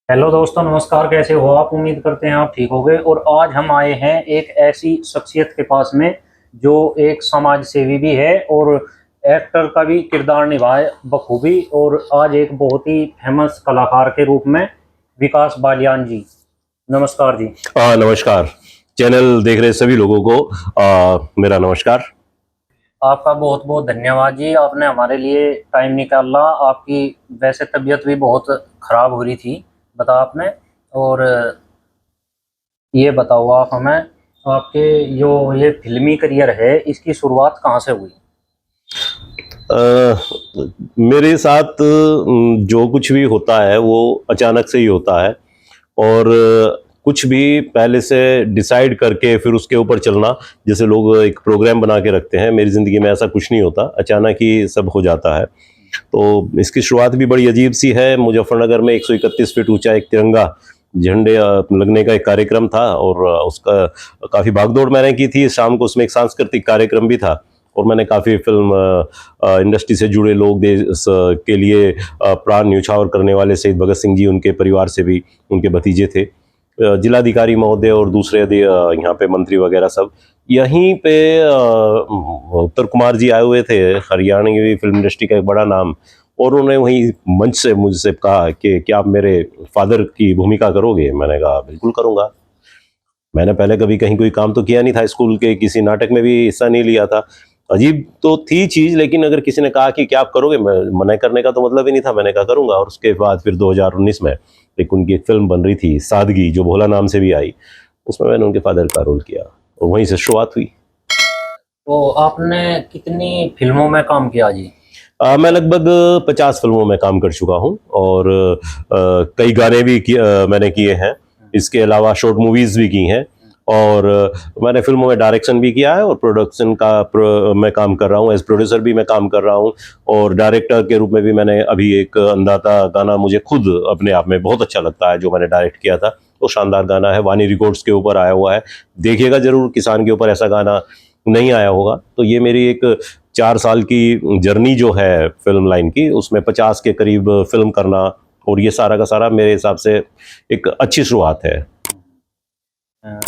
Hello दोस्तों, नमस्कार। कैसे हो आप? उम्मीद करते हैं आप ठीक होंगे। और आज हम आए हैं एक ऐसी शख्सियत के पास में जो एक समाज सेवी भी है और एक्टर का भी किरदार निभाए बखूबी, और आज एक बहुत ही फेमस कलाकार के रूप में विकास बालियान जी। नमस्कार जी। नमस्कार। चैनल देख रहे सभी लोगों को मेरा नमस्कार। आपका बहुत बहुत धन्यवाद जी, आपने हमारे लिए टाइम निकाला। आपकी वैसे तबीयत भी बहुत खराब हो रही थी, बता आपने। और ये बताओ आप हमें, आपके जो ये फिल्मी करियर है इसकी शुरुआत कहाँ से हुई? मेरे साथ जो कुछ भी होता है वो अचानक से ही होता है। और कुछ भी पहले से डिसाइड करके फिर उसके ऊपर चलना, जैसे लोग एक प्रोग्राम बना के रखते हैं, मेरी ज़िंदगी में ऐसा कुछ नहीं होता, अचानक ही सब हो जाता है। तो इसकी शुरुआत भी बड़ी अजीब सी है। मुजफ्फरनगर में 131 फीट ऊंचा एक तिरंगा झंडे लगने का एक कार्यक्रम था, और उसका काफ़ी भागदौड़ मैंने की थी। शाम को उसमें एक सांस्कृतिक कार्यक्रम भी था, और मैंने काफ़ी फिल्म इंडस्ट्री से जुड़े लोग देश के लिए प्राण न्यौछावर करने वाले शहीद भगत सिंह जी, उनके परिवार से भी, उनके भतीजे थे, जिलाधिकारी महोदय और दूसरे यहाँ पे मंत्री वगैरह सब यहीं पे। उत्तर कुमार जी आए हुए थे, हरियाणवी फिल्म इंडस्ट्री का एक बड़ा नाम, और उन्होंने वहीं मंच से मुझसे कहा कि क्या आप मेरे फादर की भूमिका करोगे। मैंने कहा बिल्कुल करूँगा। मैंने पहले कभी कहीं कोई काम तो किया नहीं था, स्कूल के किसी नाटक में भी हिस्सा नहीं लिया था। अजीब तो थी चीज़, लेकिन अगर किसी ने कहा कि क्या आप करोगे, मैं मना करने का तो मतलब ही नहीं था। मैंने कहा करूँगा। और उसके बाद फिर 2019 में एक उनकी एक फिल्म बन रही थी सादगी, जो भोला नाम से भी आई, उसमें मैंने उनके फादर का रोल किया, और वहीं से शुरुआत हुई। तो आपने कितनी फिल्मों में काम किया जी? मैं लगभग 50 फिल्मों में काम कर चुका हूँ, और कई गाने भी मैंने किए हैं। इसके अलावा शॉर्ट मूवीज़ भी की हैं, और मैंने फिल्मों में डायरेक्शन भी किया है, और प्रोडक्शन का मैं काम कर रहा हूँ। एज प्रोड्यूसर भी मैं काम कर रहा हूँ, और डायरेक्टर के रूप में भी मैंने अभी एक अंदाता गाना मुझे खुद अपने आप में बहुत अच्छा लगता है, जो मैंने डायरेक्ट किया था। तो शानदार गाना है, वानी रिकॉर्ड्स के ऊपर आया हुआ है। देखिएगा जरूर, किसान के ऊपर ऐसा गाना नहीं आया होगा। तो ये मेरी एक 4 साल की जर्नी जो है फिल्म लाइन की, उसमें 50 के करीब फिल्म करना, और ये सारा का सारा मेरे हिसाब से एक अच्छी शुरुआत है। अ,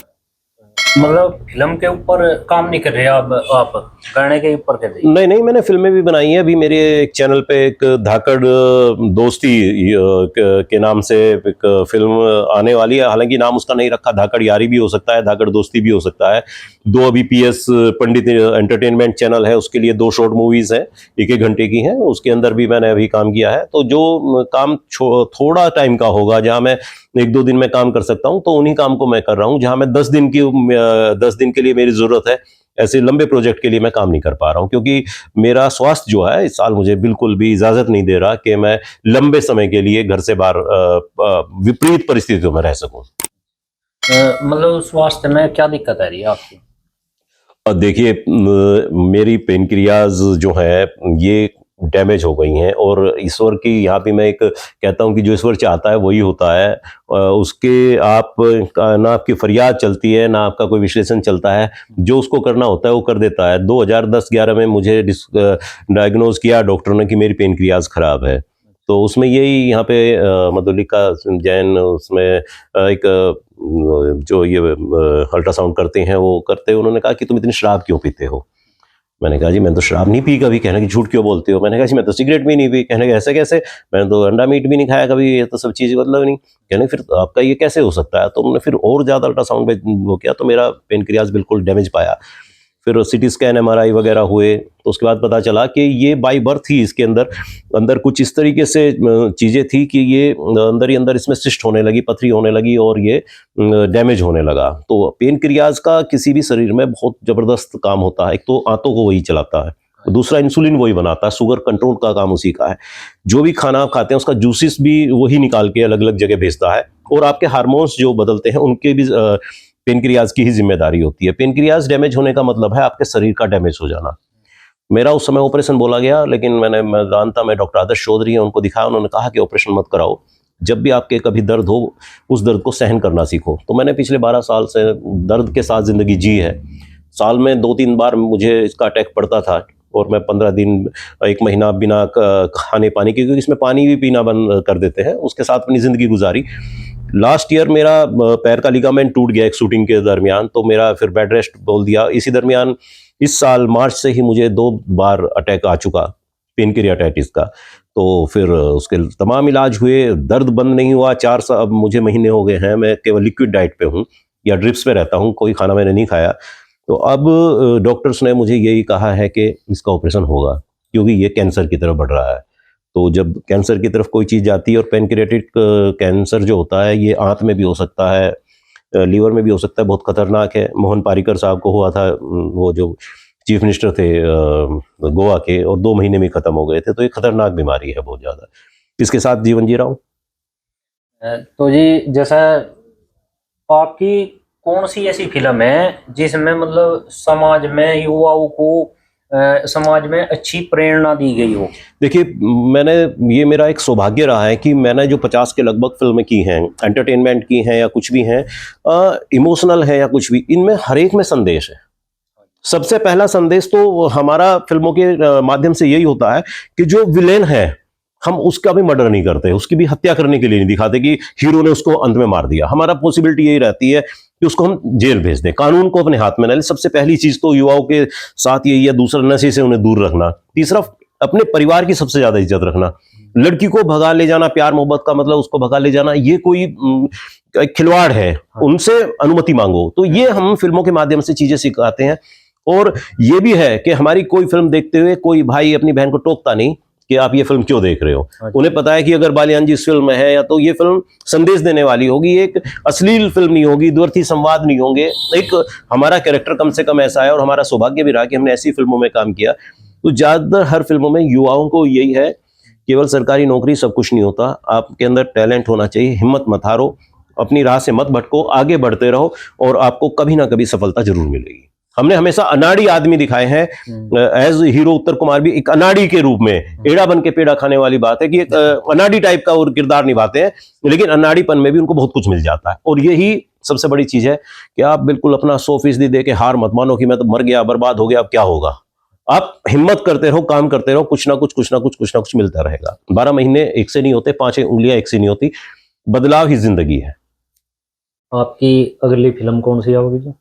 मतलब फिल्म के ऊपर काम नहीं कर रहे आप गाने के ऊपर कर रहे? नहीं नहीं, मैंने फिल्में भी बनाई हैं। अभी मेरे एक चैनल पे एक धाकड़ दोस्ती के नाम से एक फिल्म आने वाली है। हालांकि नाम उसका नहीं रखा, धाकड़ यारी भी हो सकता है, धाकड़ दोस्ती भी हो सकता है। दो अभी पीएस पंडित एंटरटेनमेंट चैनल है, उसके लिए 2 शॉर्ट मूवीज हैं, 1-1 घंटे की हैं। उसके अंदर भी मैंने अभी काम किया है। तो जो काम थोड़ा टाइम का होगा, जहाँ मैं 1-2 दिन में काम कर सकता हूँ, तो उन्हीं काम को मैं कर रहा हूँ। जहाँ मैं 10 दिन के लिए मेरी जरूरत है, ऐसे लंबे प्रोजेक्ट के लिए मैं काम नहीं कर पा रहा हूँ, क्योंकि मेरा स्वास्थ्य जो है इस साल मुझे बिल्कुल भी इजाजत नहीं दे रहा कि मैं लंबे समय के लिए घर से बाहर विपरीत परिस्थितियों में रह सकूं। मतलब स्वास्थ्य में क्या दिक्कत आ रही है आपकी? और देखिए, मेरी पेनक्रियाज जो है ये डैमेज हो गई हैं, और ईश्वर की यहाँ पे मैं एक कहता हूँ कि जो ईश्वर चाहता है वही होता है। उसके आप ना आपकी फरियाद चलती है, ना आपका कोई विश्लेषण चलता है। जो उसको करना होता है वो कर देता है। 2010-11 में मुझे डायग्नोज किया डॉक्टर ने कि मेरी पेनक्रियाज खराब है। तो उसमें यही यहाँ पे मधुलिका जैन, उसमें एक जो ये अल्ट्रासाउंड करते हैं, वो करते हैं, उन्होंने कहा कि तुम इतनी शराब क्यों पीते हो। मैंने कहा जी मैं तो शराब नहीं पी कभी। कहने की झूठ क्यों बोलते हो। मैंने कहा जी मैं तो सिगरेट भी नहीं पी। कहने के ऐसे कैसे, मैंने तो अंडा मीट भी नहीं खाया कभी, ये तो सब चीज़ मतलब नहीं। कहने फिर आपका ये कैसे हो सकता है। तो उन्होंने फिर और ज़्यादा अल्ट्रासाउंड पे वो किया, तो मेरा पेनक्रियाज बिल्कुल डैमेज पाया। फिर सिटी स्कैन एमआरआई वगैरह हुए, तो उसके बाद पता चला कि ये बाई बर्थ ही इसके अंदर अंदर कुछ इस तरीके से चीज़ें थी कि ये अंदर ही अंदर इसमें सिस्ट होने लगी, पथरी होने लगी, और ये डैमेज होने लगा। तो पेनक्रियाज का किसी भी शरीर में बहुत ज़बरदस्त काम होता है। एक तो आंतों को वही चलाता है, दूसरा इंसुलिन वही बनाता है, शुगर कंट्रोल का काम उसी का है। जो भी खाना आप खाते हैं उसका जूसिस भी वही निकाल के अलग अलग जगह भेजता है, और आपके हार्मोन्स जो बदलते हैं उनके भी पेनक्रियाज की ही जिम्मेदारी होती है। पेनक्रियाज डैमेज होने का मतलब है आपके शरीर का डैमेज हो जाना। मेरा उस समय ऑपरेशन बोला गया, लेकिन मैं जानता, मैं डॉक्टर आदर्श चौधरी हैं, उनको दिखाया। उन्होंने कहा कि ऑपरेशन मत कराओ, जब भी आपके कभी दर्द हो उस दर्द को सहन करना सीखो। तो मैंने पिछले 12 साल से दर्द के साथ ज़िंदगी जी है। साल में 2-3 बार मुझे इसका अटैक पड़ता था, और मैं 15 दिन 1 महीना बिना खाने पानी के, क्योंकि इसमें पानी भी पीना बंद कर देते हैं, उसके साथ अपनी ज़िंदगी गुजारी। लास्ट ईयर मेरा पैर का लिगामेंट टूट गया एक शूटिंग के दरमियान, तो मेरा फिर बेड रेस्ट बोल दिया। इसी दरमियान इस साल मार्च से ही मुझे 2 बार अटैक आ चुका पेनक्रियाटाइटिस का, तो फिर उसके तमाम इलाज हुए, दर्द बंद नहीं हुआ। 4 अब मुझे महीने हो गए हैं, मैं केवल लिक्विड डाइट पे हूँ या ड्रिप्स पे रहता हूँ, कोई खाना मैंने नहीं खाया। तो अब डॉक्टर्स ने मुझे यही कहा है कि इसका ऑपरेशन होगा, क्योंकि ये कैंसर की तरफ बढ़ रहा है। तो जब कैंसर की तरफ कोई चीज़ जाती है, और पेनक्रियाटिक कैंसर जो होता है ये आंत में भी हो सकता है, लीवर में भी हो सकता है, बहुत खतरनाक है। मोहन पारिकर साहब को हुआ था, वो जो चीफ मिनिस्टर थे गोवा के, और 2 महीने में ख़त्म हो गए थे। तो ये खतरनाक बीमारी है बहुत ज़्यादा, इसके साथ जीवन जी रहा हूँ। तो जी जैसा आपकी कौन सी ऐसी फिल्म है जिसमें मतलब समाज में युवाओं को समाज में अच्छी प्रेरणा दी गई हो? देखिए, मैंने ये मेरा एक सौभाग्य रहा है कि मैंने जो 50 के लगभग फिल्में की हैं, एंटरटेनमेंट की हैं या कुछ भी हैं, इमोशनल है या कुछ भी, इनमें हर एक में संदेश है। सबसे पहला संदेश तो हमारा फिल्मों के माध्यम से यही होता है कि जो विलेन है, हम उसका भी मर्डर नहीं करते, उसकी भी हत्या करने के लिए नहीं दिखाते कि हीरो ने उसको अंत में मार दिया। हमारा पॉसिबिलिटी यही रहती है कि उसको हम जेल भेज दें, कानून को अपने हाथ में न लें। सबसे पहली चीज तो युवाओं के साथ यही है। दूसरा, नशे से उन्हें दूर रखना। तीसरा, अपने परिवार की सबसे ज्यादा इज्जत रखना। लड़की को भगा ले जाना, प्यार मोहब्बत का मतलब उसको भगा ले जाना, ये कोई खिलवाड़ है, उनसे अनुमति मांगो। तो ये हम फिल्मों के माध्यम से चीजें सिखाते हैं। और ये भी है कि हमारी कोई फिल्म देखते हुए कोई भाई अपनी बहन को टोकता नहीं कि आप ये फिल्म क्यों देख रहे हो। उन्हें पता है कि अगर बालियान जी इस फिल्म में है, या तो ये फिल्म संदेश देने वाली होगी, एक अश्लील फिल्म नहीं होगी, द्व्यर्थी संवाद नहीं होंगे। एक हमारा कैरेक्टर कम से कम ऐसा है, और हमारा सौभाग्य भी रहा कि हमने ऐसी फिल्मों में काम किया। तो ज्यादातर हर फिल्मों में युवाओं को यही है, केवल सरकारी नौकरी सब कुछ नहीं होता, आपके अंदर टैलेंट होना चाहिए, हिम्मत मत हारो, अपनी राह से मत भटको, आगे बढ़ते रहो, और आपको कभी ना कभी सफलता जरूर मिलेगी। हमने हमेशा अनाड़ी आदमी दिखाए हैं। एज हीरो उत्तर कुमार भी एक अनाड़ी के रूप में, एड़ा बन के पेड़ा खाने वाली बात है कि एक अनाड़ी टाइप का और किरदार निभाते हैं, लेकिन अनाड़ीपन में भी उनको बहुत कुछ मिल जाता है। और यही सबसे बड़ी चीज है कि आप बिल्कुल अपना 100% दे के हार मत मानो कि मैं तो मर गया, बर्बाद हो गया, अब क्या होगा। आप हिम्मत करते रहो, काम करते रहो, कुछ ना कुछ मिलता रहेगा। 12 महीने एक से नहीं होते, 5 उंगलियां एक से नहीं होती, बदलाव ही जिंदगी है। आपकी अगली फिल्म कौन सी होगी जी?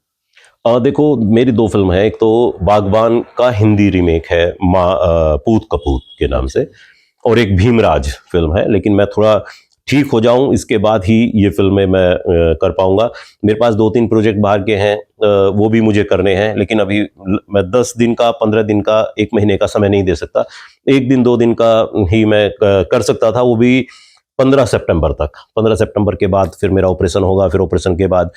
देखो, मेरी 2 फिल्म है। एक तो बागबान का हिंदी रीमेक है पूत कपूत के नाम से, और एक भीमराज फिल्म है। लेकिन मैं थोड़ा ठीक हो जाऊं, इसके बाद ही ये फिल्में मैं कर पाऊंगा। मेरे पास 2-3 प्रोजेक्ट बाहर के हैं, वो भी मुझे करने हैं, लेकिन अभी मैं 10 दिन का, 15 दिन का, 1 महीने का समय नहीं दे सकता। 1 दिन 2 दिन का ही मैं कर सकता था, वो भी 15 सितंबर तक। 15 सितंबर के बाद फिर मेरा ऑपरेशन होगा। फिर ऑपरेशन के बाद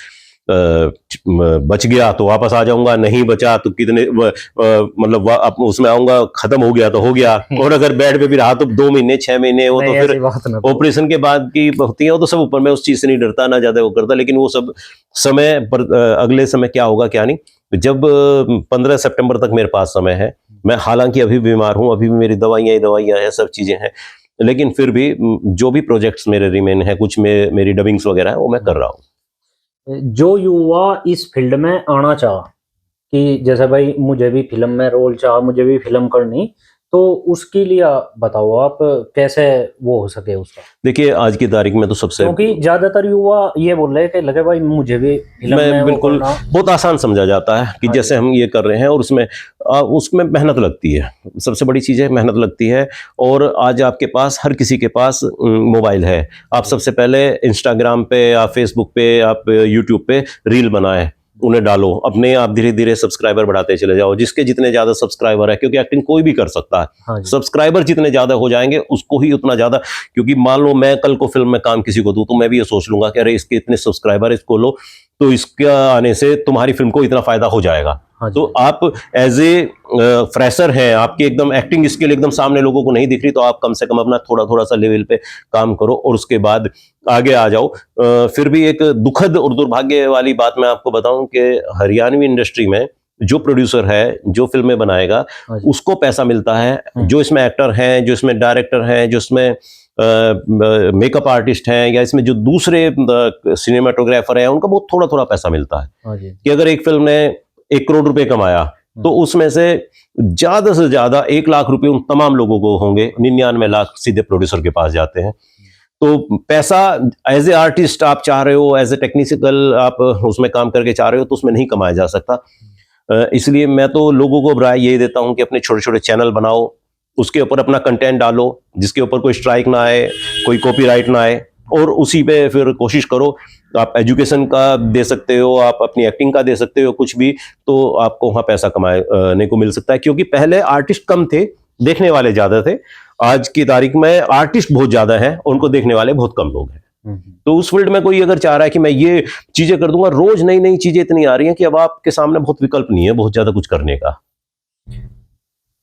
बच गया तो वापस आ जाऊंगा, नहीं बचा तो कितने मतलब उसमें आऊंगा, खत्म हो गया तो हो गया। और अगर बेड पे भी रहा तो 2 महीने 6 महीने, वो तो फिर ऑपरेशन के बाद की होती है, वो तो सब ऊपर। मैं उस चीज से नहीं डरता, ना ज्यादा वो करता, लेकिन वो सब समय पर अगले समय क्या होगा क्या नहीं। जब 15 सितंबर तक मेरे पास समय है, मैं हालांकि अभी बीमार हूँ, अभी भी मेरी दवाइयाँ हैं, सब चीजें हैं, लेकिन फिर भी जो भी प्रोजेक्ट्स मेरे रिमेन है, कुछ में मेरी डबिंग्स वगैरह है, वो मैं कर रहा हूँ। जो युवा इस फील्ड में आना चाह कि जैसे भाई मुझे भी फिल्म में रोल चाह, मुझे भी फिल्म करनी, तो उसके लिए बताओ आप कैसे वो हो सके उसका? देखिए, आज की तारीख में तो सबसे, क्योंकि ज्यादातर युवा ये बोल रहे हैं कि लगे भाई मुझे भी फिल्म में बिल्कुल बहुत आसान समझा जाता है कि जैसे हम ये कर रहे हैं, और उसमें मेहनत लगती है। सबसे बड़ी चीज़ है, मेहनत लगती है। और आज आपके पास, हर किसी के पास मोबाइल है। आप सबसे पहले इंस्टाग्राम पे या फेसबुक पे, आप यूट्यूब पे रील बनाएं, उन्हें डालो, अपने आप धीरे धीरे सब्सक्राइबर बढ़ाते चले जाओ। जिसके जितने ज्यादा सब्सक्राइबर है, क्योंकि एक्टिंग कोई भी कर सकता है, सब्सक्राइबर जितने ज्यादा हो जाएंगे उसको ही उतना ज्यादा। क्योंकि मान लो मैं कल को फिल्म में काम किसी को दूं, तो मैं भी ये सोच लूंगा कि अरे इसके इतने सब्सक्राइबर, इसको लो, तो इसके आने से तुम्हारी फिल्म को इतना फायदा हो जाएगा। तो आप एज ए फ्रेशर हैं, आपकी एकदम एक्टिंग स्किल एकदम सामने लोगों को नहीं दिख रही, तो आप कम से कम अपना थोड़ा सा लेवल पे काम करो, और उसके बाद आगे आ जाओ। फिर भी एक दुखद और दुर्भाग्य वाली बात मैं आपको बताऊं कि हरियाणवी इंडस्ट्री में जो प्रोड्यूसर है, जो फिल्में बनाएगा, उसको पैसा मिलता है। जो इसमें एक्टर हैं, जो इसमें डायरेक्टर हैं, जो इसमें मेकअप आर्टिस्ट हैं, या इसमें जो दूसरे सिनेमाटोग्राफर हैं, उनका बहुत थोड़ा पैसा मिलता है। कि अगर एक फिल्म ने 1 करोड़ रुपए कमाया, तो उसमें से ज़्यादा से ज़्यादा 1 लाख रुपए उन तमाम लोगों को होंगे, 99 लाख सीधे प्रोड्यूसर के पास जाते हैं। तो पैसा एज ए आर्टिस्ट आप चाह रहे हो, एज ए टेक्निकल आप उसमें काम करके चाह रहे हो, तो उसमें नहीं कमाया जा सकता। इसलिए मैं तो लोगों को राय यही देता हूँ कि अपने छोटे छोटे चैनल बनाओ, उसके ऊपर अपना कंटेंट डालो जिसके ऊपर कोई स्ट्राइक ना आए, कोई कॉपीराइट ना आए, और उसी पे फिर कोशिश करो। आप एजुकेशन का दे सकते हो, आप अपनी एक्टिंग का दे सकते हो, कुछ भी, तो आपको वहाँ पैसा कमाने को मिल सकता है। क्योंकि पहले आर्टिस्ट कम थे, देखने वाले ज़्यादा थे। आज की तारीख में आर्टिस्ट बहुत ज़्यादा हैं, उनको देखने वाले बहुत कम लोग हैं। तो उस फील्ड में कोई अगर चाह रहा है कि मैं ये चीज़ें कर दूंगा, रोज नई नई चीज़ें इतनी आ रही हैं कि अब आपके सामने बहुत विकल्प नहीं है बहुत ज़्यादा कुछ करने का।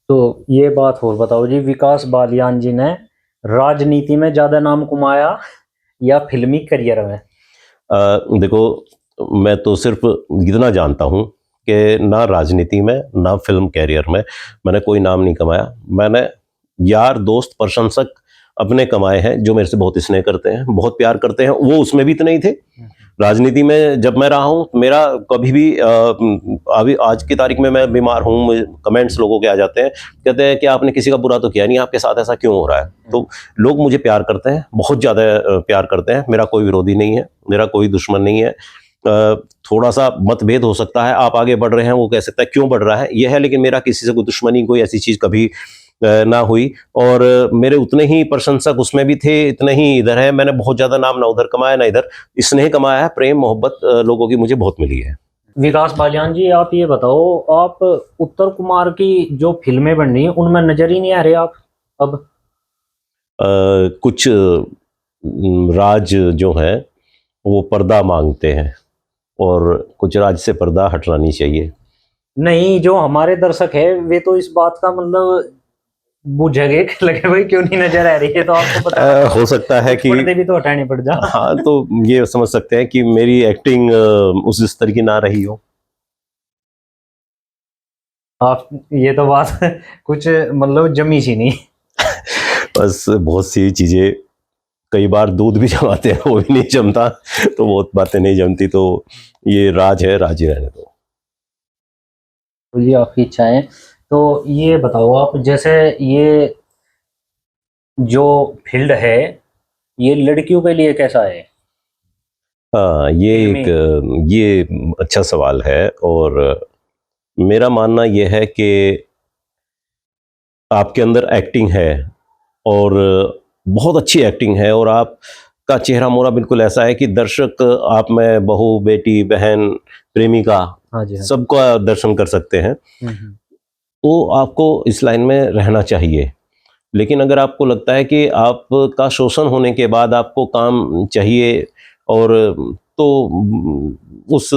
तो ये बात और बताओ जी, विकास बालियान जी ने राजनीति में ज्यादा नाम कमाया या फिल्मी करियर में? देखो, मैं तो सिर्फ इतना जानता हूँ कि ना राजनीति में ना फिल्म कैरियर में मैंने कोई नाम नहीं कमाया। मैंने यार दोस्त प्रशंसक अपने कमाए हैं जो मेरे से बहुत स्नेह करते हैं, बहुत प्यार करते हैं। वो उसमें भी इतने ही थे। राजनीति में जब मैं रहा हूँ, मेरा कभी भी अभी आज की तारीख में मैं बीमार हूँ, कमेंट्स लोगों के आ जाते हैं, कहते हैं कि आपने किसी का बुरा तो किया नहीं, आपके साथ ऐसा क्यों हो रहा है? तो लोग मुझे प्यार करते हैं, बहुत ज़्यादा प्यार करते हैं। मेरा कोई विरोधी नहीं है, मेरा कोई दुश्मन नहीं है। थोड़ा सा मतभेद हो सकता है, आप आगे बढ़ रहे हैं, वो कह सकता है क्यों बढ़ रहा है, यह है। लेकिन मेरा किसी से कोई दुश्मनी, कोई ऐसी चीज़ कभी ना हुई। और मेरे उतने ही प्रशंसक उसमें भी थे, इतने ही इधर है। मैंने बहुत ज़्यादा नाम ना उधर कमाया ना इधर, स्नेह कमाया है, प्रेम मोहब्बत लोगों की मुझे बहुत मिली है। विकास बालियान जी, आप ये बताओ, आप उत्तर कुमार की जो फिल्में बन रही हैं उनमें नजर ही नहीं आ रहे आप अब? कुछ राज जो हैं वो पर्दा मांगते हैं, और कुछ राज से पर्दा हटना नहीं चाहिए। नहीं, जो हमारे दर्शक है वे तो इस बात का मतलब बुझेंगे कि लगे भाई क्यों नहीं नजर आ रही है, तो आपको पता हो सकता है कि पर्दे भी तो हटाने पड़ जा। हाँ, तो ये समझ सकते हैं कि मेरी एक्टिंग उस स्तर की ना रही हो। आप ये तो बात कुछ मतलब जमी सी नहीं। बस बहुत सी चीज़ें, कई बार दूध भी जमाते हैं वो भी नहीं जमता, तो बहुत बातें नहीं जमती। तो ये राज है, राज ही रहने दो। तो ये आपकी इच्छा है। तो ये बताओ आप, जैसे ये जो फील्ड है ये लड़कियों के लिए कैसा है? हाँ, ये अच्छा सवाल है। और मेरा मानना ये है कि आपके अंदर एक्टिंग है, और बहुत अच्छी एक्टिंग है, और आपका चेहरा मोहरा बिल्कुल ऐसा है कि दर्शक आप में बहू, बेटी, बहन, प्रेमिका, हाँ जी, हाँ। सबका दर्शन कर सकते हैं। तो आपको इस लाइन में रहना चाहिए। लेकिन अगर आपको लगता है कि आपका शोषण होने के बाद आपको काम चाहिए, और तो उस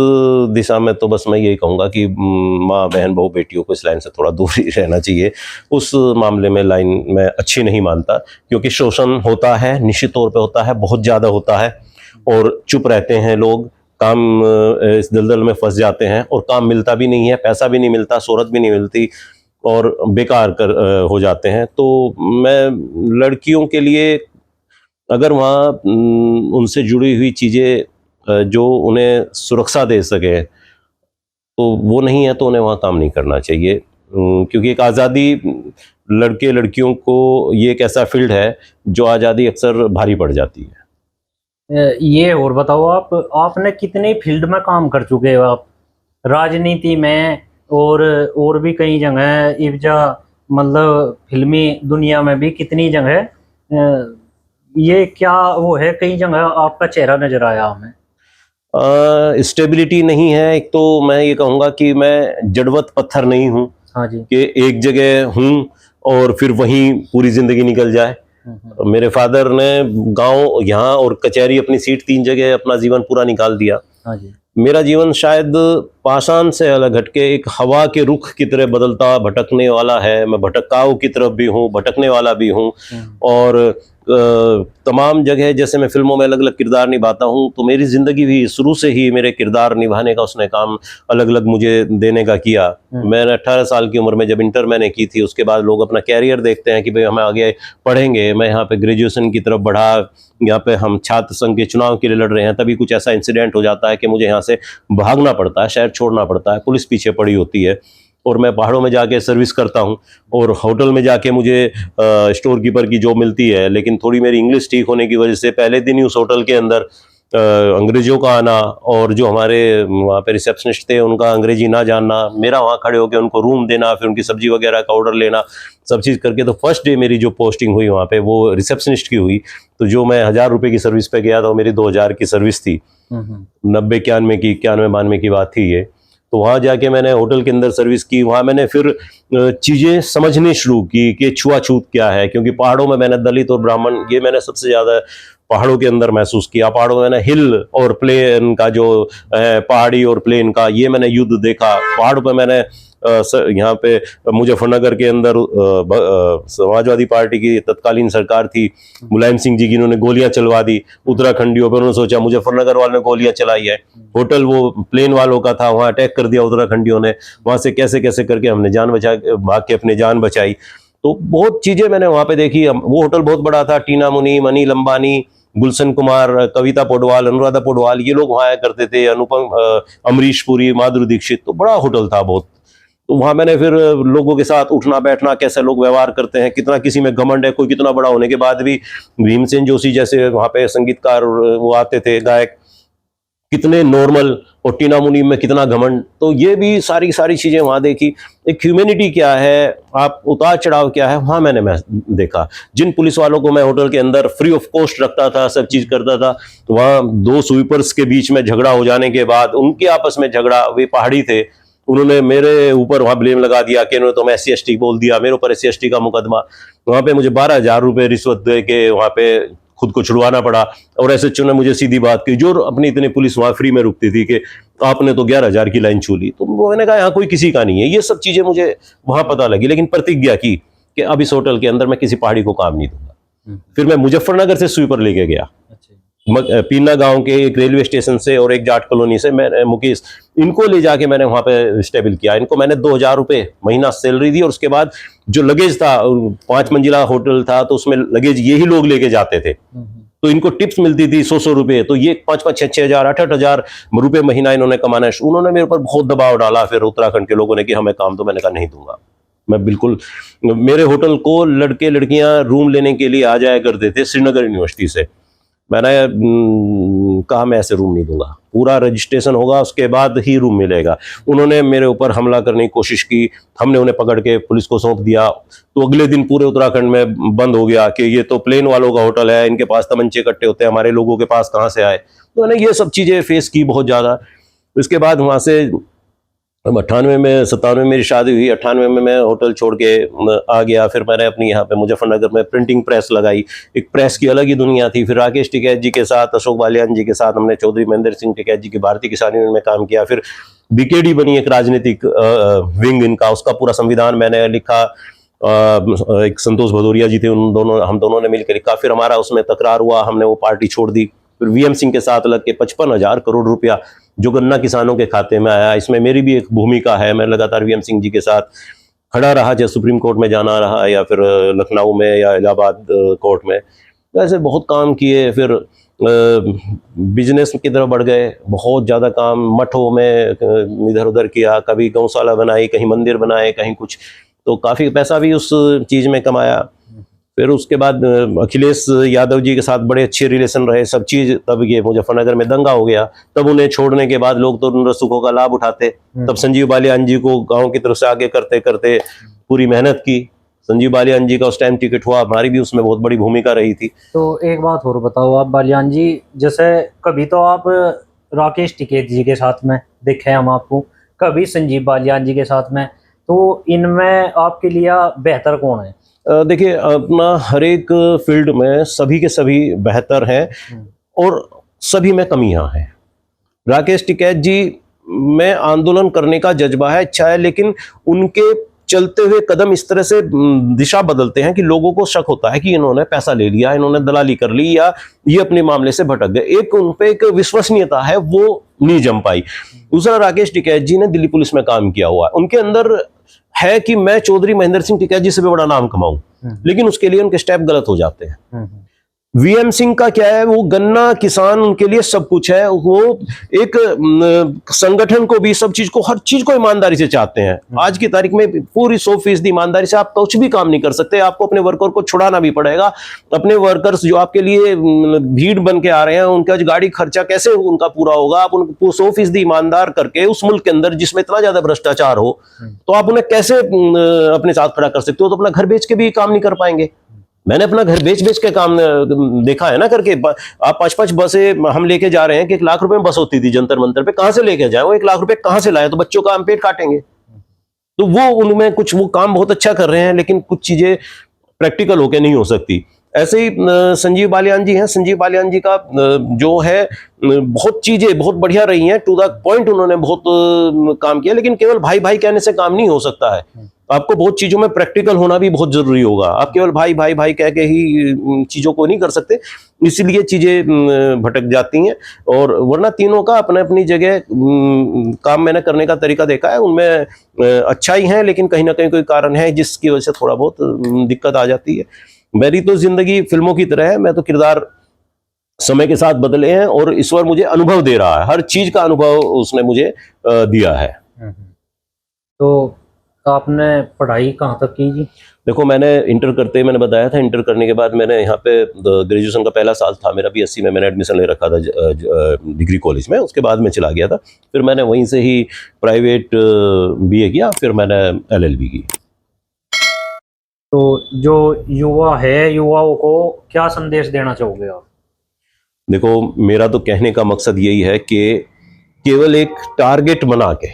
दिशा में तो बस मैं यही कहूँगा कि माँ, बहन, बहू, बेटियों को इस लाइन से थोड़ा दूर ही रहना चाहिए। उस मामले में लाइन मैं अच्छी नहीं मानता, क्योंकि शोषण होता है, निश्चित तौर पे होता है, बहुत ज़्यादा होता है, और चुप रहते हैं लोग, काम इस दलदल में फंस जाते हैं, और काम मिलता भी नहीं है, पैसा भी नहीं मिलता, शोहरत भी नहीं मिलती, और बेकार हो जाते हैं। तो मैं लड़कियों के लिए, अगर वहाँ उनसे जुड़ी हुई चीज़ें जो उन्हें सुरक्षा दे सके, तो वो नहीं है, तो उन्हें वहाँ काम नहीं करना चाहिए। क्योंकि एक आज़ादी, लड़के लड़कियों को ये एक ऐसा फील्ड है जो आज़ादी अक्सर भारी पड़ जाती है। ये और बताओ आप, आपने कितने फील्ड में काम कर चुके हो आप? राजनीति में और भी कई जगह, इब्जा मतलब फिल्मी दुनिया में भी कितनी जगह, ये क्या वो है, कई जगह आपका चेहरा नजर आया हमें। स्टेबिलिटी नहीं है। एक तो मैं ये कहूँगा कि मैं जड़वत पत्थर नहीं हूँ, हाँ जी। कि एक जगह हूँ और फिर वहीं पूरी ज़िंदगी निकल जाए। मेरे फादर ने गांव, यहाँ और कचहरी, अपनी सीट, 3 जगह अपना जीवन पूरा निकाल दिया। हाँ जी। मेरा जीवन शायद पाषाण से अलग हटके एक हवा के रुख की तरह बदलता भटकने वाला है। मैं भटकाऊ की तरफ भी हूँ, भटकने वाला भी हूँ, और तमाम जगह जैसे मैं फिल्मों में अलग अलग किरदार निभाता हूँ, तो मेरी ज़िंदगी भी शुरू से ही मेरे किरदार निभाने का उसने काम अलग अलग मुझे देने का किया। मैंने 18 साल की उम्र में जब इंटर मैंने की थी, उसके बाद लोग अपना कैरियर देखते हैं कि भाई हमें आगे पढ़ेंगे। मैं यहाँ पे ग्रेजुएशन की तरफ बढ़ा, यहाँ पे हम छात्र संघ के चुनाव के लिए लड़ रहे हैं, तभी कुछ ऐसा इंसिडेंट हो जाता है कि मुझे यहाँ से भागना पड़ता है, शहर छोड़ना पड़ता है, पुलिस पीछे पड़ी होती है। और मैं पहाड़ों में जाके सर्विस करता हूँ, और होटल में जाके मुझे स्टोर कीपर की जॉब मिलती है। लेकिन थोड़ी मेरी इंग्लिश ठीक होने की वजह से पहले दिन ही उस होटल के अंदर अंग्रेजों का आना, और जो हमारे वहाँ पे रिसेप्शनिस्ट थे उनका अंग्रेजी ना जानना, मेरा वहाँ खड़े होकर उनको रूम देना, फिर उनकी सब्जी वगैरह का ऑर्डर लेना, सब चीज़ करके। तो फर्स्ट डे मेरी जो पोस्टिंग हुई वहाँ पे वो रिसेप्शनिस्ट की हुई। तो जो मैं 1000 रुपये की सर्विस पे गया था, वो मेरी 2000 की सर्विस थी। 90 91 की 91 92 की बात थी ये। तो वहाँ जाके मैंने होटल के अंदर सर्विस की। वहाँ मैंने फिर चीज़ें समझनी शुरू की कि छुआछूत क्या है, क्योंकि पहाड़ों में मैंने दलित और ब्राह्मण, ये मैंने सबसे ज़्यादा पहाड़ों के अंदर महसूस किया। पहाड़ों में मैंने हिल और प्लेन का जो पहाड़ी और प्लेन का ये मैंने युद्ध देखा। पहाड़ों पे मैंने यहाँ पे मुजफ्फरनगर के अंदर समाजवादी पार्टी की तत्कालीन सरकार थी, मुलायम सिंह जी की, इन्होंने गोलियां चलवा दी उत्तराखंडियों पर। उन्होंने सोचा मुजफ्फरनगर वालों ने गोलियां चलाई है, होटल वो प्लेन वालों का था, वहाँ अटैक कर दिया उत्तराखंडियों ने। वहाँ से कैसे कैसे करके हमने जान बचा, भाग के अपनी जान बचाई। तो बहुत चीजें मैंने वहाँ पे देखी। वो होटल बहुत बड़ा था। टीना मुनीम, अनिल अंबानी, गुलशन कुमार, कविता पौडवाल, अनुराधा पौडवाल, ये लोग वहाँ आया करते थे। अमरीश पुरी, माधुरी दीक्षित। तो बड़ा होटल था बहुत। तो वहाँ मैंने फिर लोगों के साथ उठना बैठना, कैसे लोग व्यवहार करते हैं, कितना किसी में घमंड है, कोई कितना बड़ा होने के बाद भी। भीमसेन जोशी जैसे वहाँ पे संगीतकार वो आते थे, गायक, कितने नॉर्मल, और टीना मुनीम में कितना घमंड। तो ये भी सारी चीजें वहाँ देखी। एक ह्यूमैनिटी क्या है, आप उतार चढ़ाव क्या है, वहाँ मैं देखा। जिन पुलिस वालों को मैं होटल के अंदर फ्री ऑफ कॉस्ट रखता था, सब चीज करता था, तो वहाँ 2 स्वीपर्स के बीच में झगड़ा हो जाने के बाद, उनके आपस में झगड़ा, वे पहाड़ी थे, उन्होंने मेरे ऊपर वहाँ ब्लेम लगा दिया कि इन्होंने तो मैं SC ST बोल दिया, मेरे ऊपर SC ST का मुकदमा। वहाँ पे मुझे 12,000 रुपये रिश्वत दे के वहाँ पे खुद को छुड़वाना पड़ा। और SHO ने मुझे सीधी बात की, जो अपनी इतनी पुलिस वहाँ फ्री में रुकती थी, कि आपने तो 11,000 की लाइन छू ली। तो मैंने कहा यहाँ कोई किसी का नहीं है। ये सब चीजें मुझे वहाँ पता लगी, लेकिन प्रतिज्ञा की कि अब इस होटल के अंदर मैं किसी पहाड़ी को काम नहीं दूंगा। फिर मैं मुजफ्फरनगर से स्वीपर लेके गया, पीना गांव के एक रेलवे स्टेशन से और एक जाट कॉलोनी से। मैं मुकेश, इनको ले जाके मैंने वहां पे स्टेबल किया। इनको मैंने 2,000 रुपये महीना सैलरी दी, और उसके बाद जो लगेज था, 5 मंजिला होटल था, तो उसमें लगेज यही लोग लेके जाते थे। तो इनको टिप्स मिलती थी 100 रुपये। तो ये 5 6 हजार 8 रुपये महीना इन्होंने कमाना। उन्होंने मेरे ऊपर बहुत दबाव डाला फिर उत्तराखंड के लोगों ने कि हमें काम। तो मैंने कहा नहीं दूंगा मैं बिल्कुल। मेरे होटल को लड़के लड़कियां रूम लेने के लिए आ जाया करते थे श्रीनगर यूनिवर्सिटी से। मैंने कहा मैं ऐसे रूम नहीं दूंगा, पूरा रजिस्ट्रेशन होगा उसके बाद ही रूम मिलेगा। उन्होंने मेरे ऊपर हमला करने की कोशिश की, हमने उन्हें पकड़ के पुलिस को सौंप दिया। तो अगले दिन पूरे उत्तराखंड में बंद हो गया कि ये तो प्लेन वालों का होटल है, इनके पास तमंचे इकट्ठे होते हैं, हमारे लोगों के पास कहाँ से आए। तो मैंने ये सब चीज़ें फेस की बहुत ज़्यादा। उसके बाद वहाँ से 98 में 97 में मेरी शादी हुई। 98 में मैं होटल छोड़ के आ गया। फिर मैंने अपनी यहाँ पे मुजफ्फरनगर में प्रिंटिंग प्रेस लगाई। एक प्रेस की अलग ही दुनिया थी। फिर राकेश टिकैत जी के साथ, अशोक बालियान जी के साथ, हमने चौधरी महेंद्र सिंह टिकैत जी की भारतीय किसान यूनियन में काम किया। फिर BKD बनी एक राजनीतिक विंग इनका, उसका पूरा संविधान मैंने लिखा। एक संतोष भदौरिया जी थे, हम दोनों ने मिलकर लिखा। फिर हमारा उसमें तकरार हुआ, हमने वो पार्टी छोड़ दी। फिर VM सिंह के साथ लग के 55,000 करोड़ रुपया जो गन्ना किसानों के खाते में आया, इसमें मेरी भी एक भूमिका है। मैं लगातार VM सिंह जी के साथ खड़ा रहा, चाहे सुप्रीम कोर्ट में जाना रहा या फिर लखनऊ में या इलाहाबाद कोर्ट में। वैसे बहुत काम किए। फिर बिजनेस की तरफ बढ़ गए, बहुत ज़्यादा काम मठों में इधर उधर किया। कभी गौशाला बनाई, कहीं मंदिर बनाए, कहीं कुछ। तो काफ़ी पैसा भी उस चीज़ में कमाया। फिर उसके बाद अखिलेश यादव जी के साथ बड़े अच्छे रिलेशन रहे, सब चीज़। तब ये मुजफ्फरनगर में दंगा हो गया, तब उन्हें छोड़ने के बाद लोग तो उन सुखों का लाभ उठाते। तब संजीव बालियान जी को गांव की तरफ से आगे करते करते पूरी मेहनत की। संजीव बालियान जी का उस टाइम टिकट हुआ, हमारी भी उसमें बहुत बड़ी भूमिका रही थी। तो एक बात और बताओ आप बालियान जी, जैसे कभी तो आप राकेश टिकैत जी के साथ में देखे हम आपको, कभी संजीव बालियान जी के साथ में, तो इनमें आपके लिए बेहतर कौन है? देखिए, अपना हर एक फील्ड में सभी के सभी बेहतर हैं और सभी में कमियां हैं। राकेश टिकैत जी में आंदोलन करने का जज्बा है, इच्छा है, लेकिन उनके चलते हुए कदम इस तरह से दिशा बदलते हैं कि लोगों को शक होता है कि इन्होंने पैसा ले लिया, इन्होंने दलाली कर ली, या ये अपने मामले से भटक गए। एक उन पे एक विश्वसनीयता है, वो नहीं जम पाई। दूसरा, राकेश टिकैत जी ने दिल्ली पुलिस में काम किया हुआ है, उनके अंदर है कि मैं चौधरी महेंद्र सिंह टिकैत जी से भी बड़ा नाम कमाऊं, लेकिन उसके लिए उनके स्टेप गलत हो जाते हैं। वीएम सिंह का क्या है, वो गन्ना किसान उनके लिए सब कुछ है। वो एक संगठन को भी सब चीज को, हर चीज को ईमानदारी से चाहते हैं। आज की तारीख में पूरी 100% ईमानदारी से आप कुछ भी काम नहीं कर सकते। आपको अपने वर्कर को छुड़ाना भी पड़ेगा। अपने वर्कर्स जो आपके लिए भीड़ बन के आ रहे हैं, उनका जो गाड़ी खर्चा कैसे उनका पूरा होगा? आप उनको 100% ईमानदार करके उस मुल्क के अंदर जिसमें इतना ज्यादा भ्रष्टाचार हो, तो आप उन्हें कैसे अपने साथ खड़ा कर सकते हो? तो अपना घर बेच के भी काम नहीं कर पाएंगे। मैंने अपना घर बेच बेच के काम देखा है ना करके। आप 5-5 बसें हम लेके जा रहे हैं कि 1 लाख रुपए में बस होती थी जंतर मंतर पे, कहां से लेके जाए? वो 1 लाख रुपए कहां से लाए? तो बच्चों का हम पेट काटेंगे। तो वो उनमें कुछ वो काम बहुत अच्छा कर रहे हैं, लेकिन कुछ चीजें प्रैक्टिकल होके नहीं हो सकती। ऐसे ही संजीव बालियान जी हैं। संजीव बालियान जी का जो है बहुत चीजें बहुत बढ़िया रही हैं, टू द पॉइंट उन्होंने बहुत काम किया, लेकिन केवल भाई भाई कहने से काम नहीं हो सकता है। आपको बहुत चीजों में प्रैक्टिकल होना भी बहुत जरूरी होगा। आप केवल भाई भाई भाई कह के ही चीजों को नहीं कर सकते, इसलिए चीजें भटक जाती हैं। और वरना तीनों का अपने अपनी जगह काम मैंने करने का तरीका देखा है, उनमें अच्छा ही है, लेकिन कहीं ना कहीं कोई कारण है जिसकी वजह से थोड़ा बहुत दिक्कत आ जाती है। मेरी तो जिंदगी फिल्मों की तरह है, मैं तो किरदार समय के साथ बदले हैं और ईश्वर मुझे अनुभव दे रहा है, हर चीज का अनुभव उसने मुझे दिया है। तो आपने पढ़ाई कहाँ तक की जी? देखो, मैंने इंटर करते, मैंने बताया था, इंटर करने के बाद मैंने यहाँ पे ग्रेजुएशन का पहला साल था मेरा, BSc में मैंने एडमिशन ले रखा था डिग्री कॉलेज में। उसके बाद मैं चला गया था, फिर मैंने वहीं से ही प्राइवेट BA किया, फिर मैंने LLB की। तो जो युवा है, युवाओं को क्या संदेश देना चाहोगे आप? देखो, मेरा तो कहने का मकसद यही है कि केवल एक टारगेट बना के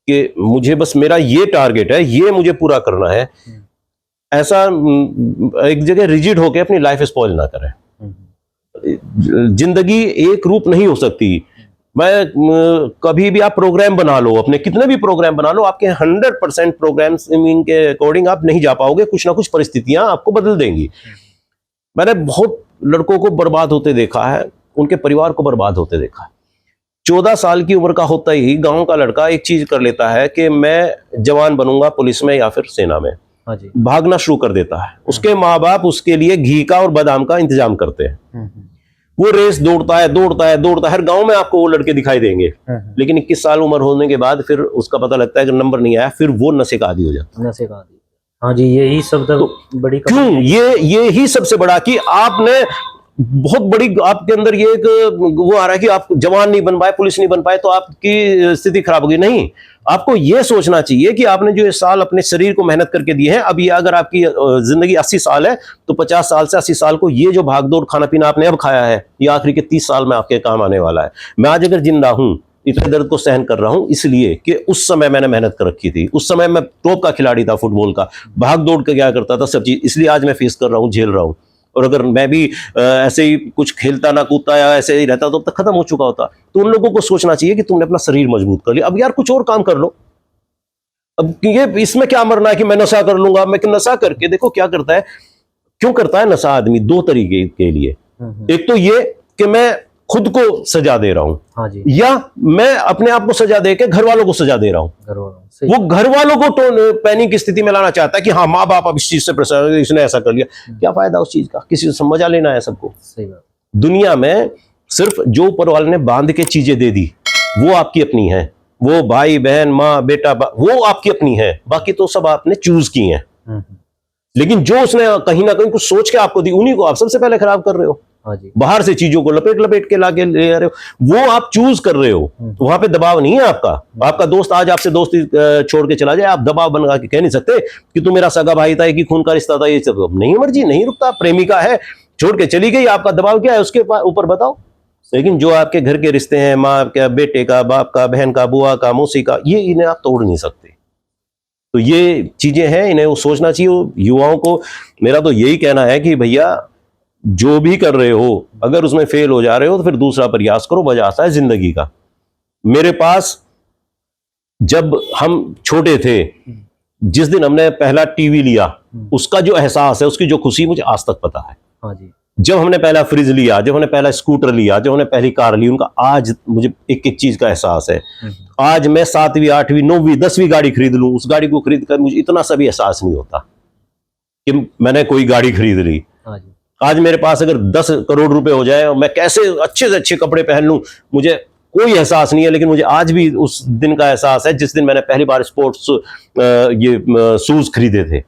कि मुझे बस मेरा ये टारगेट है, ये मुझे पूरा करना है, ऐसा एक जगह रिजिड होके अपनी लाइफ स्पॉइल ना करें। जिंदगी एक रूप नहीं हो सकती। मैं कभी भी आप प्रोग्राम बना लो, अपने कितने भी प्रोग्राम बना लो, आपके 100% प्रोग्राम्स के अकॉर्डिंग आप नहीं जा पाओगे। कुछ ना कुछ परिस्थितियां आपको बदल देंगी। मैंने बहुत लड़कों को बर्बाद होते देखा है, उनके परिवार को बर्बाद होते देखा है। 14 साल की उम्र का होता ही गांव का लड़का एक चीज कर लेता है कि मैं जवान बनूंगा पुलिस में या फिर सेना में। हाँ जी। भागना शुरू कर देता है। उसके माँ बाप उसके लिए घी का और बादाम का इंतजाम करते हैं। वो रेस दौड़ता है, दौड़ता है, दौड़ता है। हर गांव में आपको वो लड़के दिखाई देंगे, लेकिन 21 साल उम्र होने के बाद फिर उसका पता लगता है कि नंबर नहीं आया, फिर वो नशे का आदी हो जाता है। नशे का आदी। हाँ जी, यही सब तो बड़ी क्यों? ये ही सबसे बड़ा कि आपने बहुत बड़ी आपके अंदर ये एक वो आ रहा है कि आप जवान नहीं बन पाए, पुलिस नहीं बन पाए तो आपकी स्थिति खराब होगी। नहीं, आपको ये सोचना चाहिए कि आपने जो ये साल अपने शरीर को मेहनत करके दिए हैं, अब ये अगर आपकी जिंदगी 80 साल है तो 50 साल से 80 साल को ये जो भागदौड़ खाना पीना आपने अब खाया है, ये आखिरी के 30 साल में आपके काम आने वाला है। मैं आज अगर जिंदा हूं, इतने दर्द को सहन कर रहा हूं, इसलिए कि उस समय मैंने मेहनत कर रखी थी। उस समय मैं टॉप का खिलाड़ी था, फुटबॉल का, भाग दौड़ कर क्या करता था, सब चीज, इसलिए आज मैं फेस कर रहा हूं, झेल रहा हूं। और अगर मैं भी ऐसे ही कुछ खेलता ना कूदता या ऐसे ही रहता तो अब तक खत्म हो चुका होता। तो उन लोगों को सोचना चाहिए कि तुमने अपना शरीर मजबूत कर लिया, अब यार कुछ और काम कर लो। अब ये इसमें क्या मरना है कि मैं नशा कर लूंगा। मैं नशा करके देखो क्या करता है, क्यों करता है नशा आदमी? 2 तरीके के लिए। एक तो ये कि मैं खुद को सजा दे रहा हूं। हाँ जी। या मैं अपने आप को सजा दे के घर वालों को सजा दे रहा हूं। वो घर वालों को तो पैनिक की स्थिति में लाना चाहता है कि हाँ, माँ बाप अब इस चीज से परेशान, इसने ऐसा कर लिया। क्या फायदा उस चीज का? किसी से मजा लेना है सबको। सही बात। दुनिया में सिर्फ जो ऊपर वाले ने बांध के चीजें दे दी वो आपकी अपनी है। वो भाई बहन माँ बेटा वो आपकी अपनी है, बाकी तो सब आपने चूज की है। लेकिन जो उसने कहीं ना कहीं कुछ सोच के आपको दी, उन्हीं को आप सबसे पहले खराब कर रहे हो। हाँ जी। बाहर से चीजों को लपेट लपेट के लाके ले आ रहे हो, वो आप चूज कर रहे हो। वहां पे दबाव नहीं है आपका। आपका दोस्त आज आपसे दोस्ती छोड़ के चला जाए, आप दबाव बना के कह नहीं सकते कि तू मेरा सगा भाई था, एक ही खून का रिश्ता था, ये सब नहीं, मर्जी नहीं रुकता। प्रेमिका है, छोड़ के चली गई, आपका दबाव क्या है उसके ऊपर बताओ। लेकिन जो आपके घर के रिश्ते हैं, माँ का, बेटे का, बाप का, बहन का, बुआ का, मौसी का, ये इन्हें आप तोड़ नहीं सकते। तो ये चीजें हैं, इन्हें वो सोचना चाहिए। युवाओं को मेरा तो यही कहना है कि भैया जो भी कर रहे हो, अगर उसमें फेल हो जा रहे हो तो फिर दूसरा प्रयास करो, वजह आता है जिंदगी का। मेरे पास जब हम छोटे थे, जिस दिन हमने पहला टीवी लिया, उसका जो एहसास है, उसकी जो खुशी मुझे आज तक पता है। हाँ जी। जब हमने पहला फ्रिज लिया, जब हमने पहला स्कूटर लिया, जब हमने पहली कार ली, उनका आज मुझे एक एक चीज का एहसास है। आज मैं 7वीं 8वीं 9वीं 10वीं गाड़ी खरीद लूं, उस गाड़ी को खरीद कर मुझे इतना सा भी एहसास नहीं होता कि मैंने कोई गाड़ी खरीद ली। आज मेरे पास अगर 10 करोड़ रुपए हो जाए और मैं कैसे अच्छे से अच्छे कपड़े पहन लूं, मुझे कोई एहसास नहीं है। लेकिन मुझे आज भी उस दिन का एहसास है जिस दिन मैंने पहली बार स्पोर्ट्स ये शूज खरीदे थे।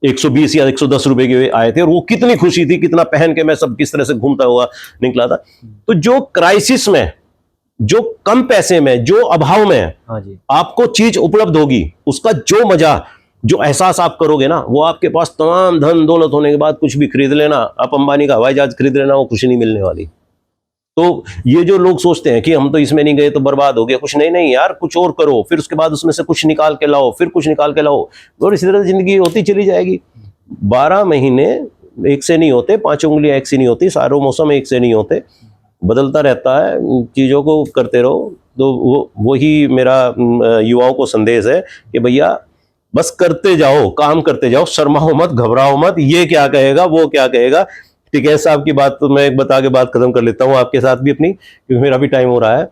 120 या 110 रुपए के आए थे और वो कितनी खुशी थी, कितना पहन के मैं सब किस तरह से घूमता हुआ निकला था। तो जो क्राइसिस में, जो कम पैसे में, जो अभाव में हाँ जी, आपको चीज उपलब्ध होगी, उसका जो मजा, जो एहसास आप करोगे ना, वो आपके पास तमाम धन दौलत होने के बाद कुछ भी खरीद लेना, आप अंबानी का हवाई जहाज खरीद लेना, वो खुशी नहीं मिलने वाली। तो ये जो लोग सोचते हैं कि हम तो इसमें नहीं गए तो बर्बाद हो गया, कुछ नहीं, नहीं यार, कुछ और करो, फिर उसके बाद उसमें से कुछ निकाल के लाओ, फिर कुछ निकाल के लाओ, और इसी तरह जिंदगी होती चली जाएगी। 12 महीने एक से नहीं होते, 5 उंगलियां एक से नहीं होती, सारे मौसम एक से नहीं होते, बदलता रहता है, चीज़ों को करते रहो। तो वही मेरा युवाओं को संदेश है कि भैया बस करते जाओ, काम करते जाओ, शर्माओ मत, घबराओ मत, ये क्या कहेगा, वो क्या कहेगा। टिकैत साहब की बात तो मैं एक बता के बात खत्म कर लेता हूँ आपके साथ भी अपनी, क्योंकि मेरा भी टाइम हो रहा है।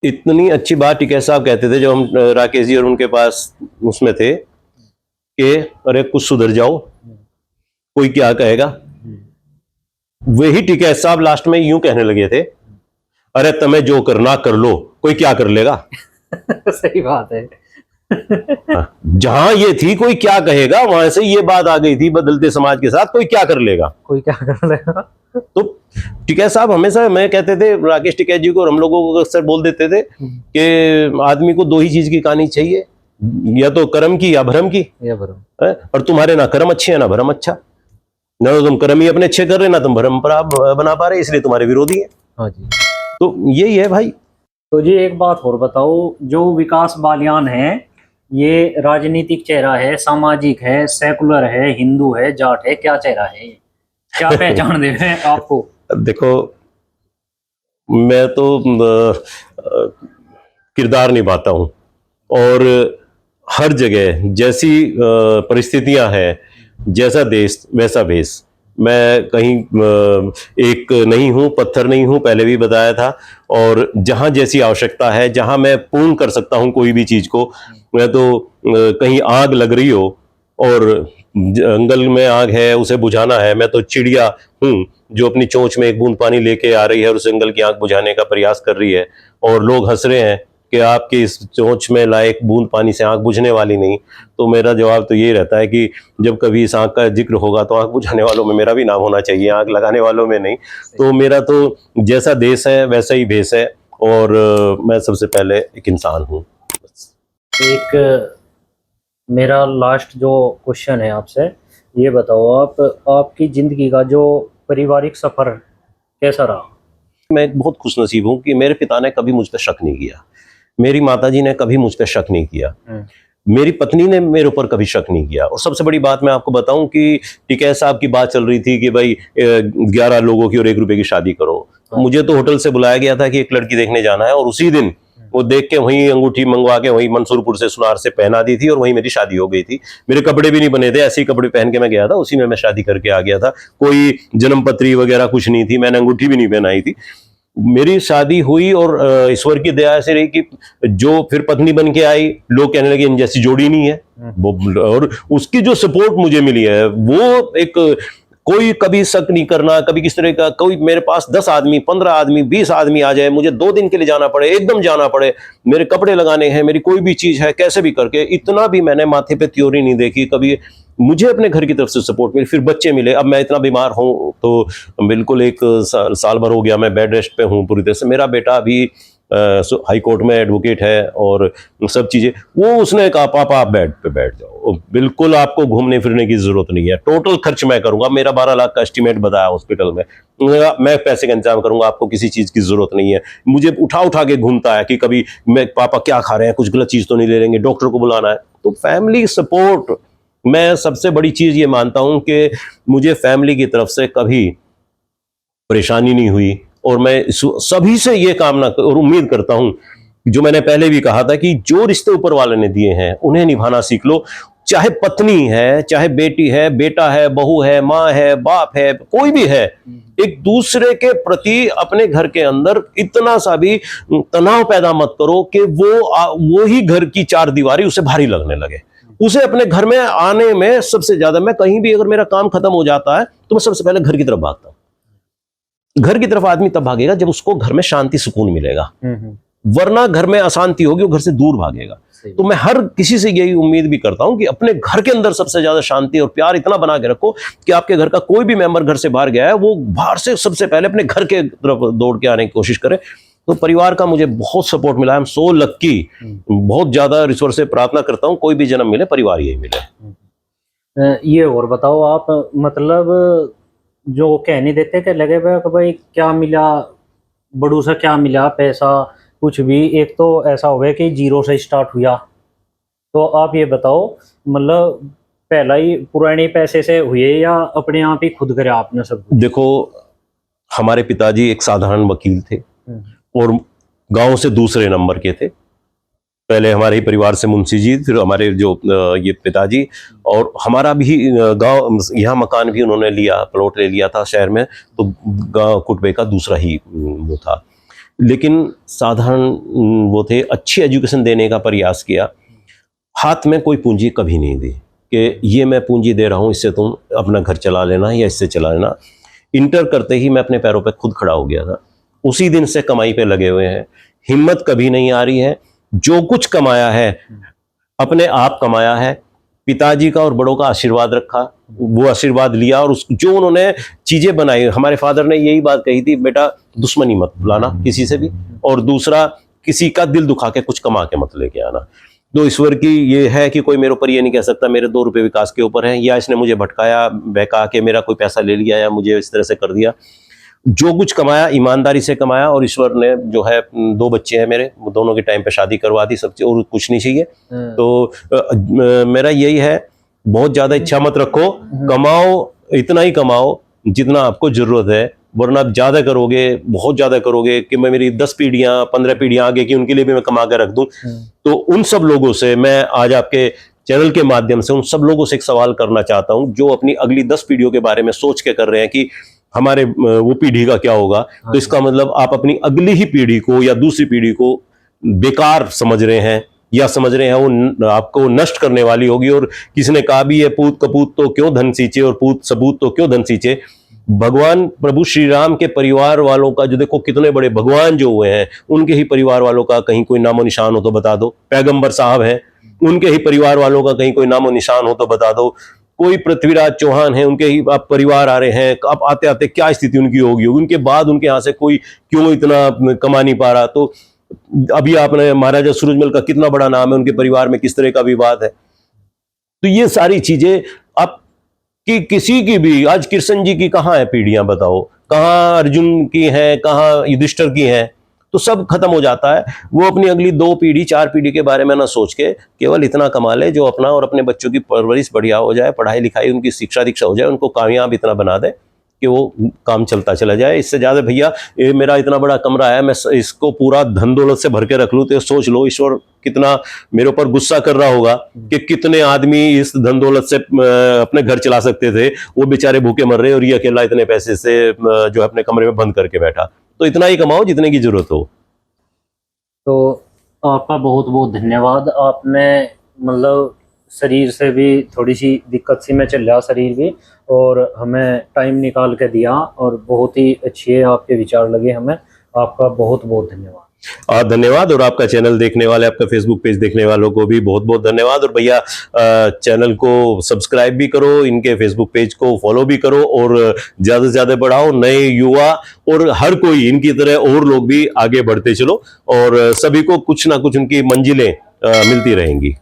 इतनी अच्छी बात टिकैत साहब कहते थे जब हम राकेश जी और उनके पास उसमें थे कि अरे कुछ सुधर जाओ, कोई क्या कहेगा। वही टिकैत साहब लास्ट में यूं कहने लगे थे, अरे तुम्हें जो करना कर लो, कोई क्या कर लेगा। सही बात है। जहां ये थी कोई क्या कहेगा, वहां से ये बात आ गई थी बदलते समाज के साथ, कोई क्या कर लेगा, कोई क्या कर लेगा। तो टिकैत साहब हमेशा, मैं कहते थे राकेश टिकैत जी को और हम लोगों को अक्सर बोल देते थे कि आदमी को 2 ही चीज की कहानी चाहिए, या तो कर्म की या भरम की, या भरम। और तुम्हारे ना कर्म अच्छे है ना भरम अच्छा, ना तो तुम कर्म ही अपने अच्छे कर रहे, ना तुम भरम बना पा रहे, इसलिए तुम्हारे विरोधी है। हाँ जी, तो यही है भाई। तो जी एक बात और बताओ, जो विकास बालियान है, ये राजनीतिक चेहरा है, सामाजिक है, सेकुलर है, हिंदू है, जाट है, क्या चेहरा है, क्या पहचान दे रहे हैं आपको? देखो, मैं तो किरदार निभाता हूँ और हर जगह जैसी परिस्थितियां हैं, जैसा देश वैसा भेष। मैं कहीं एक नहीं हूँ, पत्थर नहीं हूँ, पहले भी बताया था। और जहाँ जैसी आवश्यकता है, जहाँ मैं पूर्ण कर सकता हूँ कोई भी चीज़ को, मैं तो कहीं आग लग रही हो और जंगल में आग है, उसे बुझाना है, मैं तो चिड़िया हूँ जो अपनी चोंच में एक बूंद पानी लेके आ रही है और उस जंगल की आग बुझाने का प्रयास कर रही है। और लोग हंस रहे हैं कि आपकी इस चोंच में लायक बूंद पानी से आग बुझने वाली नहीं। तो मेरा जवाब तो यही रहता है कि जब कभी इस आग का जिक्र होगा तो आग बुझाने वालों में मेरा भी नाम होना चाहिए, आग लगाने वालों में नहीं। तो मेरा तो जैसा देश है वैसा ही भेष है, और मैं सबसे पहले एक इंसान हूँ। एक मेरा लास्ट जो क्वेश्चन है आपसे, ये बताओ आप, आपकी जिंदगी का जो पारिवारिक सफर कैसा रहा? मैं एक बहुत खुशनसीब हूँ कि मेरे पिता ने कभी मुझ पर शक नहीं किया, मेरी माताजी ने कभी मुझ पर शक नहीं किया, मेरी पत्नी ने मेरे ऊपर कभी शक नहीं किया। और सबसे बड़ी बात मैं आपको बताऊं कि टिकैत साहब की बात चल रही थी कि भाई 11 लोगों की और 1 रुपए की शादी करो। मुझे तो होटल से बुलाया गया था कि एक लड़की देखने जाना है, और उसी दिन वो देख के वहीं अंगूठी मंगवा के वहीं मंसूरपुर से सुनार से पहना दी थी और वहीं मेरी शादी हो गई थी। मेरे कपड़े भी नहीं बने थे, ऐसे ही कपड़े पहन के मैं गया था, उसी में मैं शादी करके आ गया था। कोई जन्मपत्री वगैरह कुछ नहीं थी, मैंने अंगूठी भी नहीं पहनाई थी। मेरी शादी हुई और ईश्वर की दया से रही कि जो फिर पत्नी बन के आई, लोग कहने लगे इन जैसी जोड़ी नहीं है वो, और उसकी जो सपोर्ट मुझे मिली है वो एक, कोई कभी शक नहीं करना, कभी किस तरह का, कोई मेरे पास 10 आदमी 15 आदमी 20 आदमी आ जाए, मुझे 2 दिन के लिए जाना पड़े, एकदम जाना पड़े, मेरे कपड़े लगाने हैं, मेरी कोई भी चीज है, कैसे भी करके, इतना भी मैंने माथे पे त्योरी नहीं देखी कभी। मुझे अपने घर की तरफ से सपोर्ट मिली, फिर बच्चे मिले। अब मैं इतना बीमार हूँ तो बिल्कुल 1 साल भर हो गया मैं बेड रेस्ट पे हूँ पूरी तरह से। मेरा बेटा अभी हाई कोर्ट में एडवोकेट है और सब चीजें, वो उसने कहा पापा आप बेड पे बैठ जाओ, बिल्कुल आपको घूमने फिरने की जरूरत नहीं है, टोटल खर्च मैं करूंगा, मेरा 12 लाख का एस्टिमेट बताया हॉस्पिटल में, मैं पैसे का इंतजाम करूंगा, आपको किसी चीज की जरूरत नहीं है। मुझे उठा उठा के घूमता है कि कभी मैं, पापा क्या खा रहे हैं, कुछ गलत चीज तो नहीं ले लेंगे, डॉक्टर को बुलाना है। तो फैमिली सपोर्ट, मैं सबसे बड़ी चीज ये मानता हूं कि मुझे फैमिली की तरफ से कभी परेशानी नहीं हुई। और मैं सभी से ये कामना और उम्मीद करता हूं, जो मैंने पहले भी कहा था, कि जो रिश्ते ऊपर वाले ने दिए हैं उन्हें निभाना सीख लो। चाहे पत्नी है, चाहे बेटी है, बेटा है, बहू है, माँ है, बाप है, कोई भी है, एक दूसरे के प्रति अपने घर के अंदर इतना सा भी तनाव पैदा मत करो कि वो ही घर की 4 दीवारी उसे भारी लगने लगे। उसे अपने घर में आने में सबसे ज्यादा, मैं कहीं भी अगर मेरा काम खत्म हो जाता है तो मैं सबसे पहले घर की तरफ भागता हूं। घर की तरफ आदमी तब भागेगा जब उसको घर में शांति सुकून मिलेगा, वरना घर में अशांति होगी, वो घर से दूर भागेगा। तो मैं हर किसी से यही उम्मीद भी करता हूं कि अपने घर के अंदर सबसे ज्यादा शांति और प्यार इतना बना के रखो कि आपके घर का कोई भी मेंबर घर से बाहर गया है, वो बाहर से सबसे पहले अपने घर के तरफ दौड़ के आने की कोशिश करे। तो परिवार का मुझे बहुत सपोर्ट मिला है, आई एम सो लक्की। बहुत ज्यादा ईश्वर से प्रार्थना करता हूँ कोई भी जन्म मिले परिवार यही मिले। ये और बताओ आप, मतलब जो कहने देते कि लगे हुए कि भाई क्या मिला, बड़ू से क्या मिला, पैसा कुछ भी, एक तो ऐसा हो गया कि जीरो से स्टार्ट हुआ। तो आप ये बताओ, मतलब पहला ही पुराने पैसे से हुए या अपने आप ही खुद करे आपने सब कुछ? देखो, हमारे पिताजी एक साधारण वकील थे और गांव से दूसरे नंबर के थे। पहले हमारे ही परिवार से मुंशी जी, फिर हमारे जो ये पिताजी, और हमारा भी गांव, यहाँ मकान भी उन्होंने लिया, प्लॉट ले लिया था शहर में, तो गांव कुटबे का दूसरा ही वो था। लेकिन साधारण वो थे, अच्छी एजुकेशन देने का प्रयास किया, हाथ में कोई पूंजी कभी नहीं दी कि ये मैं पूंजी दे रहा हूँ इससे तुम अपना घर चला लेना या इससे चला लेना। इंटर करते ही मैं अपने पैरों पे खुद खड़ा हो गया था, उसी दिन से कमाई पे लगे हुए हैं, हिम्मत कभी नहीं आ रही है। जो कुछ कमाया है अपने आप कमाया है, पिताजी का और बड़ों का आशीर्वाद रखा, वो आशीर्वाद लिया, और उस जो उन्होंने चीजें बनाई, हमारे फादर ने यही बात कही थी, बेटा दुश्मनी मत बुलाना किसी से भी, और दूसरा किसी का दिल दुखा के कुछ कमा के मत लेके आना। तो ईश्वर की ये है कि कोई मेरे ऊपर ये नहीं कह सकता मेरे 2 रुपए विकास के ऊपर हैं, या इसने मुझे भटकाया बहका के मेरा कोई पैसा ले लिया या मुझे इस तरह से कर दिया। जो कुछ कमाया ईमानदारी से कमाया, और ईश्वर ने जो है 2 बच्चे हैं मेरे, वो दोनों के टाइम पे शादी करवा दी, सब और कुछ नहीं चाहिए। तो मेरा यही है, बहुत ज्यादा इच्छा मत रखो, कमाओ इतना ही कमाओ जितना आपको जरूरत है, वरना आप ज्यादा करोगे, बहुत ज्यादा करोगे कि मैं मेरी 10 पीढ़ियां 15 पीढ़ियां आगे की उनके लिए भी मैं कमा कर रख दूं। तो उन सब लोगों से मैं आज आपके चैनल के माध्यम से उन सब लोगों से एक सवाल करना चाहता हूं जो अपनी अगली 10 पीढ़ियों के बारे में सोच के कर रहे हैं कि हमारे वो पीढ़ी का क्या होगा। तो इसका मतलब आप अपनी अगली ही पीढ़ी को या दूसरी पीढ़ी को बेकार समझ रहे हैं, या समझ रहे हैं वो आपको नष्ट करने वाली होगी। और किसी ने कहा भी है, पूत कपूत तो क्यों धन सींचे और पूत सबूत तो क्यों धन सींचे। भगवान प्रभु श्री राम के परिवार वालों का जो देखो कितने बड़े भगवान जो हुए हैं, उनके ही परिवार वालों का कहीं कोई नामो निशान हो तो बता दो। पैगंबर साहब हैं, उनके ही परिवार वालों का कहीं कोई नामो निशान हो तो बता दो। कोई पृथ्वीराज चौहान है, उनके ही आप परिवार आ रहे हैं, अब आते आते क्या स्थिति उनकी होगी, उनके बाद उनके यहाँ से कोई क्यों इतना कमा नहीं पा रहा। तो अभी आपने महाराजा सूरजमल का कितना बड़ा नाम है, उनके परिवार में किस तरह का विवाद है। तो ये सारी चीजें आप कि किसी की भी, आज कृष्ण जी की कहाँ है पीढ़ियां बताओ, कहाँ अर्जुन की हैं, कहाँ युधिष्ठिर की हैं, तो सब खत्म हो जाता है। वो अपनी अगली 2 पीढ़ी 4 पीढ़ी के बारे में ना सोच के केवल इतना कमा ले जो अपना और अपने बच्चों की परवरिश बढ़िया हो जाए, पढ़ाई लिखाई उनकी शिक्षा दीक्षा हो जाए, उनको कामयाब इतना बना दे कि वो काम चलता चला जाए। इससे ज्यादा भैया ये मेरा इतना बड़ा कमरा है, मैं इसको पूरा धन दौलत से भर के रख लूं तो सोच लो ईश्वर कितना मेरे ऊपर गुस्सा कर रहा होगा कि कितने आदमी इस धन दौलत से अपने घर चला सकते थे, वो बेचारे भूखे मर रहे और ये अकेला इतने पैसे से जो है अपने कमरे में बंद करके बैठा। तो इतना ही कमाओ जितने की जरूरत हो। तो आपका बहुत बहुत धन्यवाद। आपने मतलब शरीर से भी थोड़ी सी दिक्कत सी में चल रहा शरीर भी, और हमें टाइम निकाल के दिया, और बहुत ही अच्छे आपके विचार लगे हमें। आपका बहुत बहुत धन्यवाद। धन्यवाद, और आपका चैनल देखने वाले, आपका फेसबुक पेज देखने वालों को भी बहुत बहुत धन्यवाद। और भैया चैनल को सब्सक्राइब भी करो, इनके फेसबुक पेज को फॉलो भी करो, और ज्यादा से ज्यादा बढ़ाओ, नए युवा और हर कोई इनकी तरह और लोग भी आगे बढ़ते चलो, और सभी को कुछ ना कुछ उनकी मंजिलें मिलती रहेंगी।